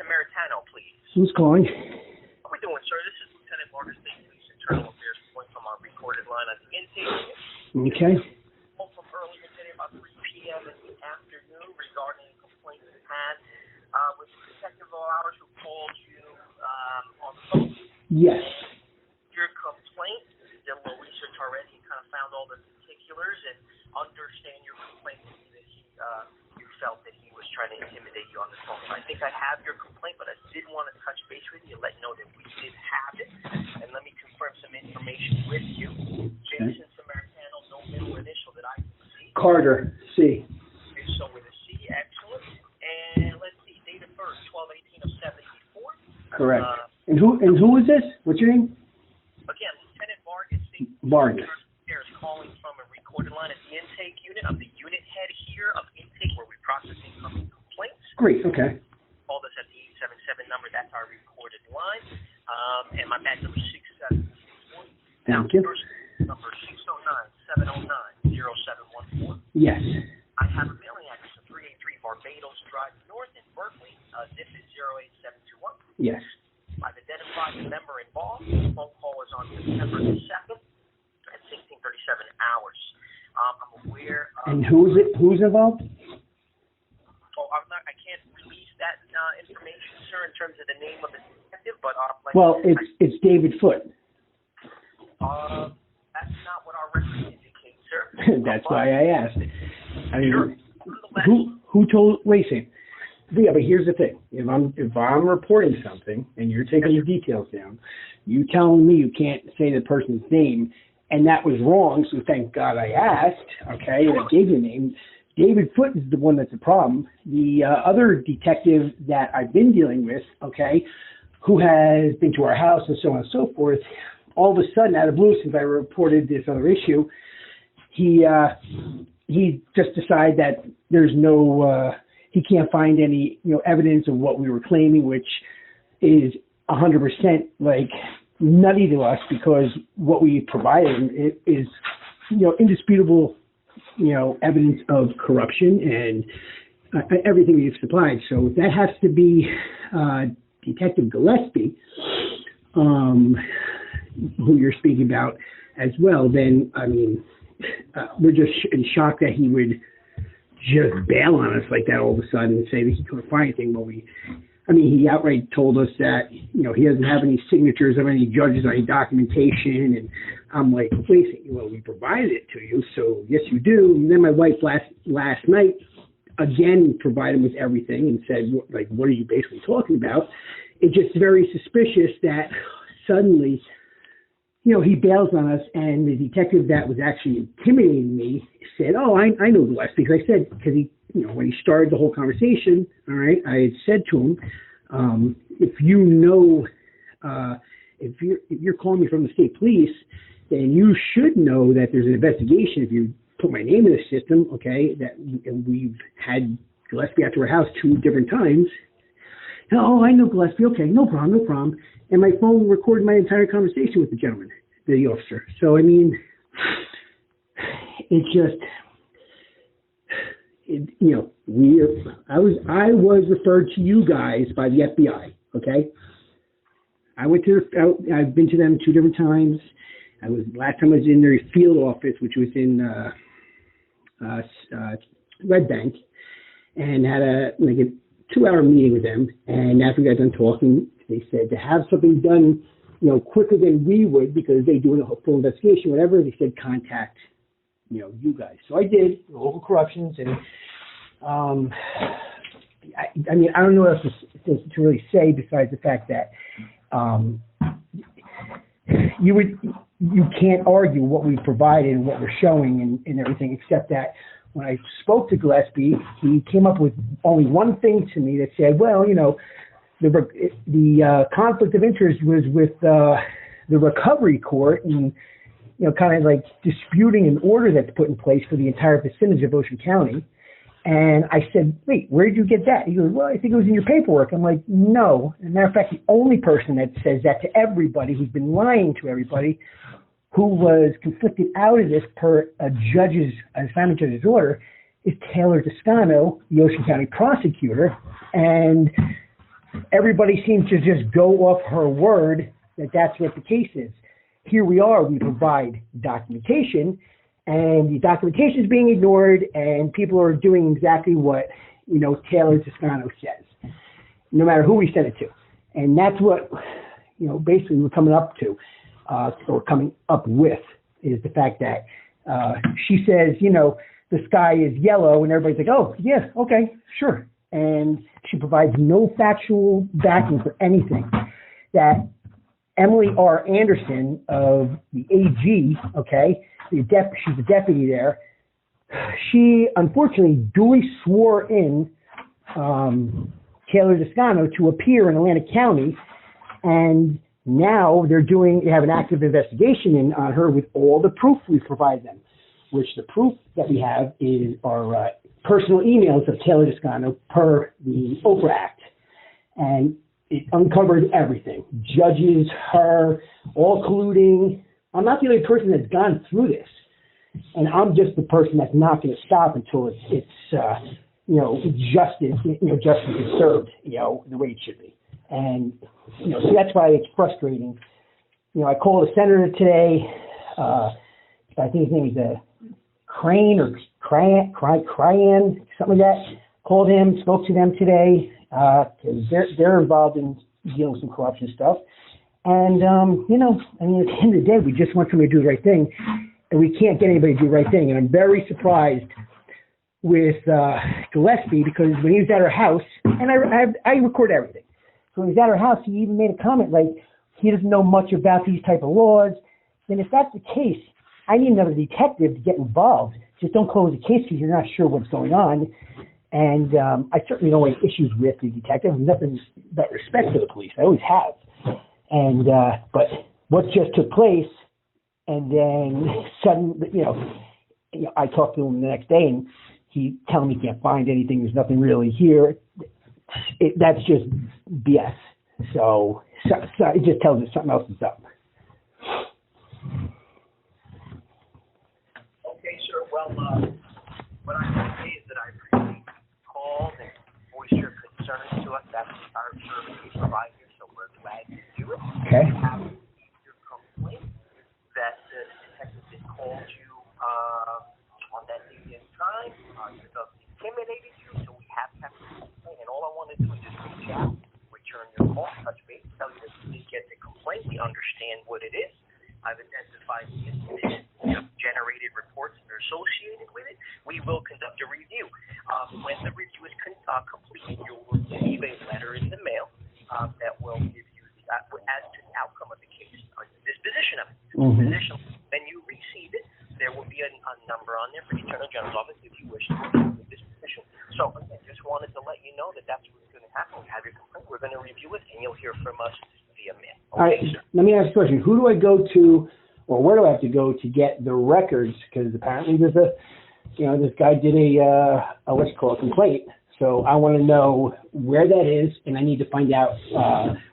Samaritano, please. Who's calling? How are we doing, sir? This is Lieutenant Vargas, State Police Internal Affairs, calling from our recorded line on the intake. Okay. Called from earlier today, about 3 p.m. in the afternoon, regarding a complaint you had with Detective Ours who called you on the phone. Yes. Your complaint, did a little research already, and kind of found all the particulars and understand your complaint to be that you felt that he was trying to intimidate you on the phone. So I think I have your complaint, but I did want to touch base with you and let you know that we did have it. And let me confirm some information with you. Jason Samaritano, no middle initial that I can see. Carter, C. So with a C, excellent. And let's see, date of birth, 12/18 of 74. Correct. And who is this? What's your name? Again, Lieutenant Vargas. Vargas. Is calling from a recorded line at the intake unit. I'm the unit head here of intake where we process incoming complaints. Great, okay. Call us at the 877 number. That's our recorded line. And my badge number 6761. Thank you. Number 609-709-0714. Yes. I have a mailing address of 383 Barbados Drive North in Berkeley. Zip is 08721. Yes. I've identified the member involved. The phone call is on September the 2nd at 16:37 hours. I'm aware of... And who's involved? Oh, I can't release that information, sir, in terms of the name of the detective, but... it's David Foote. That's not what our records indicate, sir. That's why I asked. I mean, sure. who told... Wait a second. Yeah, but here's the thing. If I'm reporting something and you're taking the details down, you telling me you can't say the person's name, and that was wrong, so thank God I asked, okay, and I gave you a name. David Foote is the one that's a problem. The other detective that I've been dealing with, okay, who has been to our house and so on and so forth, all of a sudden, out of blue, since I reported this other issue, he just decided that there's no... he can't find any, evidence of what we were claiming, which is 100% like nutty to us because what we provided is, indisputable, evidence of corruption and everything we've supplied. So that has to be Detective Gillespie, who you're speaking about as well. Then, I mean, we're just in shock that he would just bail on us like that all of a sudden and say that he couldn't find anything. Well, he outright told us that, he doesn't have any signatures of any judges or any documentation. And I'm like, wait, well, we provided it to you. So yes, you do. And then my wife last night, again, provided him with everything and said, like, what are you basically talking about? It's just very suspicious that suddenly, he bails on us, and the detective that was actually intimidating me said, oh, I know Gillespie, because I said, because he, when he started the whole conversation, all right, I had said to him, if you're calling me from the state police, then you should know that there's an investigation if you put my name in the system, okay, that we've had Gillespie out to our house 2 different times. Oh, I know Gillespie. Okay, no problem. And my phone recorded my entire conversation with the gentleman, the officer. So, I mean, it's just, I was referred to you guys by the FBI, okay? I've been to them 2 different times. Last time I was in their field office, which was in Red Bank, and had a 2-hour meeting with them. And after we got done talking, they said to have something done, quicker than we would because they do a full investigation, whatever. They said contact, you guys. So I did local corruptions, and I don't know what else to really say besides the fact that you can't argue what we provided and what we're showing and everything, except that when I spoke to Gillespie, he came up with only one thing to me that said, well, the conflict of interest was with the recovery court and, kind of like disputing an order that's put in place for the entire vicinage of Ocean County. And I said, wait, where did you get that? He goes, well, I think it was in your paperwork. I'm like, no. As a matter of fact, the only person that says that to everybody, who's been lying to everybody, who was conflicted out of this per a family judge's order, is Taylor Toscano, the Ocean County prosecutor. And everybody seems to just go off her word that that's what the case is. Here we are, we provide documentation, and the documentation is being ignored, and people are doing exactly what, Taylor Toscano says, no matter who we send it to. And that's what, basically we're coming up to, or coming up with, is the fact that she says, the sky is yellow, and everybody's like, oh, yeah, okay, sure. And she provides no factual backing for anything. That Emily R. Anderson of the AG, okay, she's a deputy there, she unfortunately duly swore in Taylor Toscano to appear in Atlantic County, and now they have an active investigation on her with all the proof we provide them, which the proof that we have is our personal emails of Taylor Toscano per the Oprah Act. And it uncovered everything. Judges, her, all colluding. I'm not the only person that's gone through this. And I'm just the person that's not going to stop until it's justice is served, the way it should be. And, so that's why it's frustrating. I called a senator today. I think his name is Crane or Cryan, something like that. Called him, spoke to them today, because they're involved in dealing with some corruption stuff. And, at the end of the day, we just want somebody to do the right thing, and we can't get anybody to do the right thing. And I'm very surprised with Gillespie, because when he was at her house, and I record everything. So when he was at her house, he even made a comment like, he doesn't know much about these type of laws. Then if that's the case, I need another detective to get involved. Just don't close the case because you're not sure what's going on. And I certainly don't have issues with the detective. Nothing but respect for the police. I always have. And but what just took place, and then suddenly, I talked to him the next day, and he telling me he can't find anything. There's nothing really here. That's just BS. So it just tells us something else is up. Okay, sure. Well, what I can say is that I appreciate you called and voiced your concerns to us. That's our service we provide here, so we're glad to do it. Okay. You have received your complaint that the detective had called you on that date and time, intimidated you, so we have kept the complaint. And all I want to do is just reach out, return your call, touch base, tell you that you did get the complaint. We understand what it is. I've identified the incident, generated reports that are associated with it. We will conduct a review. When the review is completed, you'll receive a letter in the mail that will give you as to the outcome of the case, disposition of it. When you receive it, there will be a number on there for the Attorney General's office if you wish to review the disposition. So I just wanted to let you know that that's what's going to happen. We have your complaint. We're going to review it, and you'll hear from us via mail. Okay, all right, sir? Let me ask you a question. Who do I go to, or where do I have to go to get the records? Because apparently there's this guy did a what's it called, complaint. So I want to know where that is, and I need to find out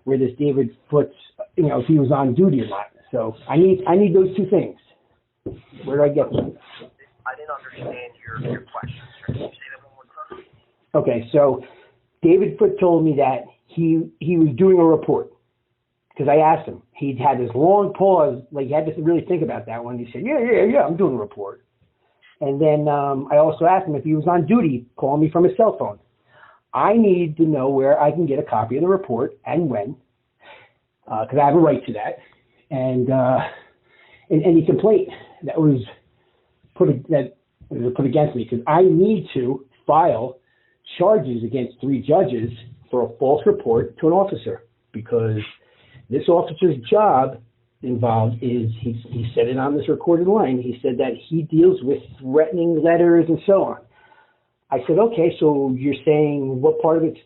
where this David Foote, if he was on duty or not. So I need those two things. Where do I get them? I didn't understand your question, sir. Can you say that one more time? Okay, so David Foote told me that he was doing a report, because I asked him. He'd had this long pause, like he had to really think about that one. He said, yeah, I'm doing a report. And then I also asked him if he was on duty, calling me from his cell phone. I need to know where I can get a copy of the report and when, because I have a right to that. And any complaint that was put against me, because I need to file charges against 3 judges for a false report to an officer, because this officer's job involved is, he said it on this recorded line, he said that he deals with threatening letters and so on. I said, okay, so you're saying what part of it's,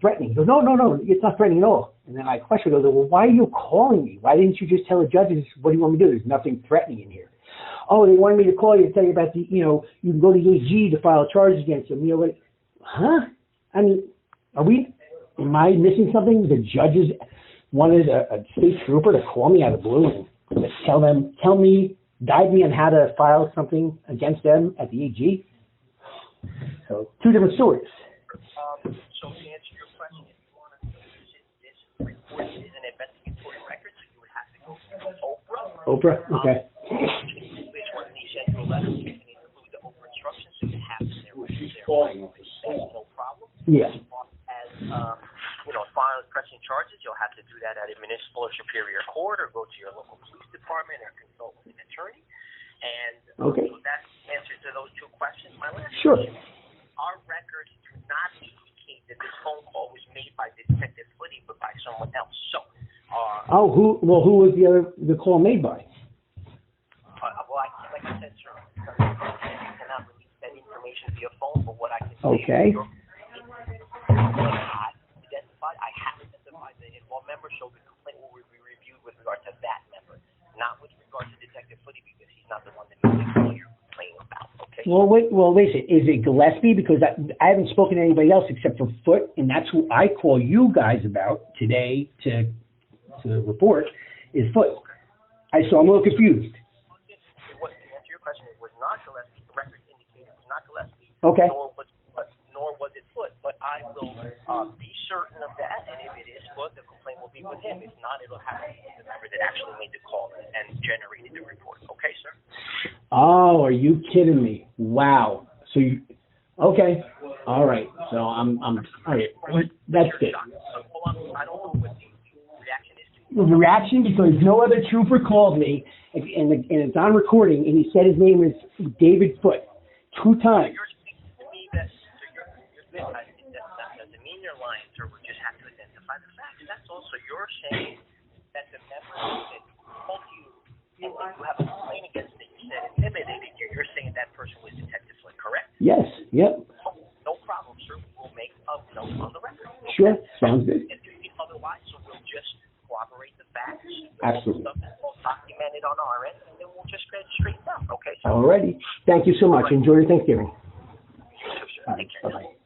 threatening? He goes, no, it's not threatening at all. And then I questioned, I go, well, why are you calling me? Why didn't you just tell the judges, what do you want me to do? There's nothing threatening in here. Oh, they wanted me to call you to tell you about you can go to the AG to file charges against them. Huh? I mean, am I missing something? The judges wanted a state trooper to call me out of the blue and guide me on how to file something against them at the AG. So 2 different stories. So to answer your question, Oprah? Okay. Which when he sent you a letter, you can include the Oprah instructions, so you have them there when you're there. That's no problem. Yeah. As filing pressing charges, you'll have to do that at a municipal or superior court, or go to your local police department, or consult with an attorney. And so that's the answer to those two questions. My last question: our records do not indicate that this phone call was made by Detective Foote, but by someone else. So, who was the call made by? Like I said, sir, I cannot release that information via phone, but what I can say Okay. is I have identified the involved member, so the complaint will be reviewed with regard to that member, not with regard to Detective Foote, because he's not the one that made the call you're complaining about. Okay. Well, wait a second. Is it Gillespie? Because I haven't spoken to anybody else except for Foote, and that's who I call you guys about today to report. Is Foote? So I'm a little confused. To answer your question, it was not Gillespie. The records indicate it was not Gillespie. Okay. Nor was it Foote. But I will be certain of that, and if it is Foote, the complaint will be with him. If not, it'll have to be the member that actually made the call and generated the report. Okay, sir? Oh, are you kidding me? Wow. So you, okay. All right. So I'm all right. That's good. I don't know what the reaction is to The reaction, because no other trooper called me, and it's on recording, and he said his name is David Foote 2 times. You're speaking to me that doesn't mean you're lying, sir. We just have to identify the facts. That's all. So you're saying that the member that called you and that you have a complaint against that you said intimidated you, you're saying that person was Detective Foote, correct? Yes. Yep. No problem, sir. We'll make a note on the record. Sure. Sounds good. If you need otherwise, so we'll just corroborate the facts. Absolutely. All the stuff is all documented on our end, and then we'll just get it straightened out. Okay, sir? Alrighty. Thank you so much. Enjoy your Thanksgiving. You too, sir. Take care. Bye-bye.